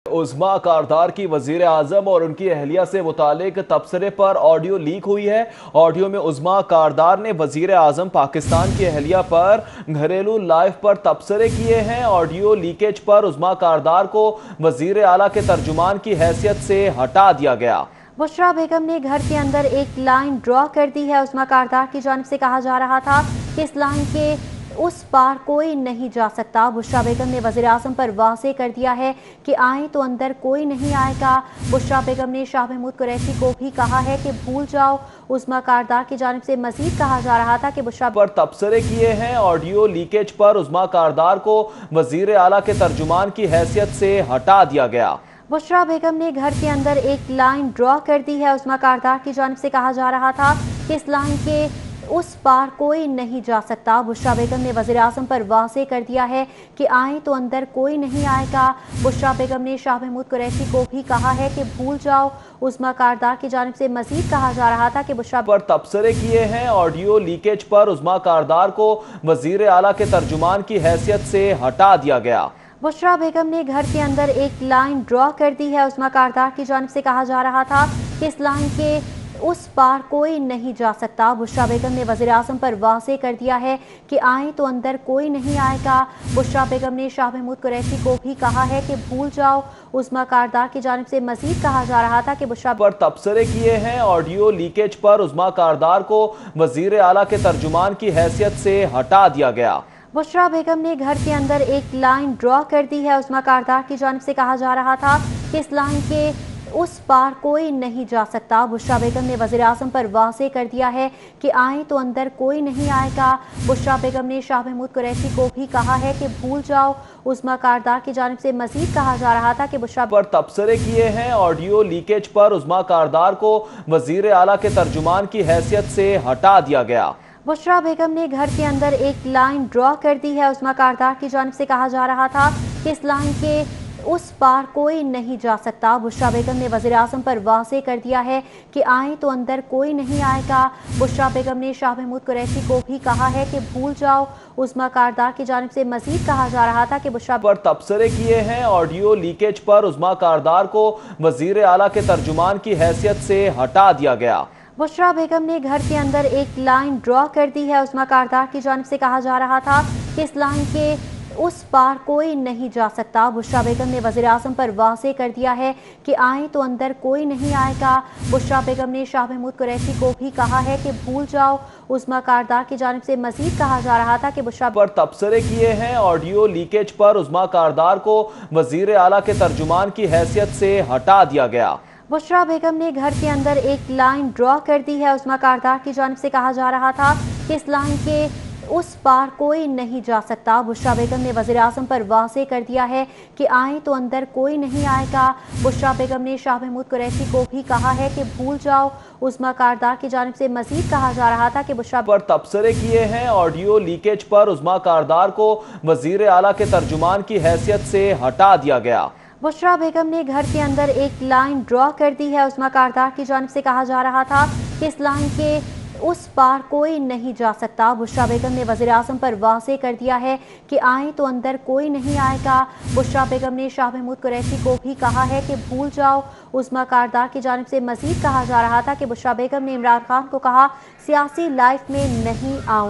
उस्मा कारदार की वजीर आजम और उनकी अहलिया से मुतालिक तबसरे पर ऑडियो लीक हुई है। ऑडियो में उस्मा कारदार ने वजीर आजम पाकिस्तान की अहलिया पर घरेलू लाइफ पर तबसरे किए हैं। ऑडियो लीकेज पर उस्मा कारदार को वजीर आला के तर्जुमान की हैसियत से हटा दिया गया। बुशरा बेगम ने घर के अंदर एक लाइन ड्रॉ कर दी है। उस्मा कारदार की जानिब से कहा जा रहा था कि इस लाइन के उस पार कोई नहीं जा सकता। बुशरा बेगम ने वज़ीर आज़म पर वाज़ेह कर दिया है कि आए तो अंदर कोई नहीं आएगा। बुशरा बेगम ने शाह महमूद कुरैशी को भी कहा है कि भूल जाओ। उस्मा कारदार की जानिब से मजीद कहा जा रहा था कि बुशरा पर तबसरे किए हैं। ऑडियो लीकेज पर उस्मा कारदार को वजीर आला के तर्जुमान की हैसियत से हटा दिया गया। बुशरा बेगम ने घर के अंदर एक लाइन ड्रॉ कर दी है। उस्मा कारदार की जानिब से कहा जा रहा था कि इस लाइन के उस पार कोई नहीं जा सकता। बुशरा बेगम ने वज़ीर आज़म पर वाज़ेह कर दिया है कि आए तो अंदर कोई नहीं आएगा। बुशरा बेगम ने शाह महमूद कुरैशी को भी कहा है कि भूल जाओ। उस्मा कारदार की जानिब से मजीद कहा जा रहा था कि बुशरा पर तबसरे किए हैं। ऑडियो लीकेज पर उस्मा कारदार को वजीर आला के तर्जुमान की हैसियत से हटा दिया गया। बुशरा बेगम ने घर के अंदर एक लाइन ड्रॉ कर दी है। उस्मा कारदार की जानिब से कहा जा रहा था कि इस लाइन के उस पार कोई नहीं जा सकता। बुशरा बेगम ने वज़ीर आज़म पर वाज़ेह कर दिया है कि आए तो अंदर कोई नहीं आएगा। बुशरा बेगम ने शाह महमूद कुरैशी को भी कहा है कि भूल जाओ। उस्मा कारदार की जानिब से मजीद कहा जा रहा था कि बुशरा पर तबसरे किए हैं। ऑडियो लीकेज पर उस्मा कारदार को वजीर आला के तर्जुमान की हैसियत से हटा दिया गया। बुशरा बेगम ने घर के अंदर एक लाइन ड्रॉ कर दी है। उस्मा कारदार की जानिब से कहा जा रहा था कि इस लाइन के उस पार कोई नहीं जा सकता। बुशरा बेगम ने वज़ीर आज़म पर वाज़ेह कर दिया है कि आए तो अंदर कोई नहीं आएगा। बुशरा बेगम ने शाह महमूद कुरैशी को भी कहा है कि भूल जाओ। उस्मा कारदार की जानिब से मजीद कहा जा रहा था कि बुशरा पर तबसरे किए हैं। ऑडियो लीकेज पर उस्मा कारदार को वजीर आला के तर्जुमान की हैसियत से हटा दिया गया। बुशरा बेगम ने घर के अंदर एक लाइन ड्रॉ कर दी है। उस्मा कारदार की जानिब से कहा जा रहा था कि इस लाइन के उस पार कोई नहीं जा सकता। बुशरा बेगम ने वज़ीर आज़म पर वाज़ेह कर दिया है कि आए तो अंदर कोई नहीं आएगा। बुशरा बेगम ने शाह महमूद कुरैशी को भी कहा है कि भूल जाओ। उस्मा कारदार की जानिब से मजीद कहा जा रहा था कि बुशरा पर तबसरे किए हैं। ऑडियो लीकेज पर उस्मा कारदार को वजीर आला के तर्जुमान की हैसियत से हटा दिया गया। बुशरा बेगम ने घर के अंदर एक लाइन ड्रॉ कर दी है। उस्मा कारदार की जानिब से कहा जा रहा था कि इस लाइन के उस पार कोई नहीं जा सकता। बुशरा बेगम ने वज़ीर आज़म पर वाज़ेह कर दिया है कि आए तो अंदर कोई नहीं आएगा। बुशरा बेगम ने शाह महमूद कुरैशी को भी कहा है कि भूल जाओ। उस्मा कारदार की जानिब से मजीद कहा जा रहा था कि बुशरा पर तबसरे किए हैं। ऑडियो लीकेज पर उस्मा कारदार को वजीर आला के तर्जुमान की हैसियत से हटा दिया गया। बुशरा बेगम ने घर के अंदर एक लाइन ड्रॉ कर दी है। उस्मा कारदार की जानिब से कहा जा रहा था कि इस लाइन के उस पार कोई नहीं जा सकता। बुशरा बेगम ने वज़ीर आज़म पर वाज़ेह कर दिया है कि आए तो अंदर कोई नहीं आएगा। बुशरा बेगम ने शाह महमूद कुरैशी को भी कहा है कि भूल जाओ। उस्मा कारदार की जानिब से मजीद कहा जा रहा था कि बुशरा पर तबसरे किए हैं। ऑडियो लीकेज पर उस्मा कारदार को वजीर आला के तर्जुमान की हैसियत से हटा दिया गया। बुशरा बेगम ने घर के अंदर एक लाइन ड्रॉ कर दी है। उस्मा कारदार की जानिब से कहा जा रहा था कि इस लाइन के उस पार कोई नहीं जा सकता। बुशरा बेगम ने वज़ीर आज़म पर वाज़ेह कर दिया है कि आए तो अंदर कोई नहीं आएगा। बुशरा बेगम ने शाह महमूद कुरैशी को भी कहा है कि भूल जाओ। उस्मा कारदार की जानिब से मजीद कहा जा रहा था कि बुशरा बेगम ने इमरान खान को कहा सियासी लाइफ में नहीं आऊँगी।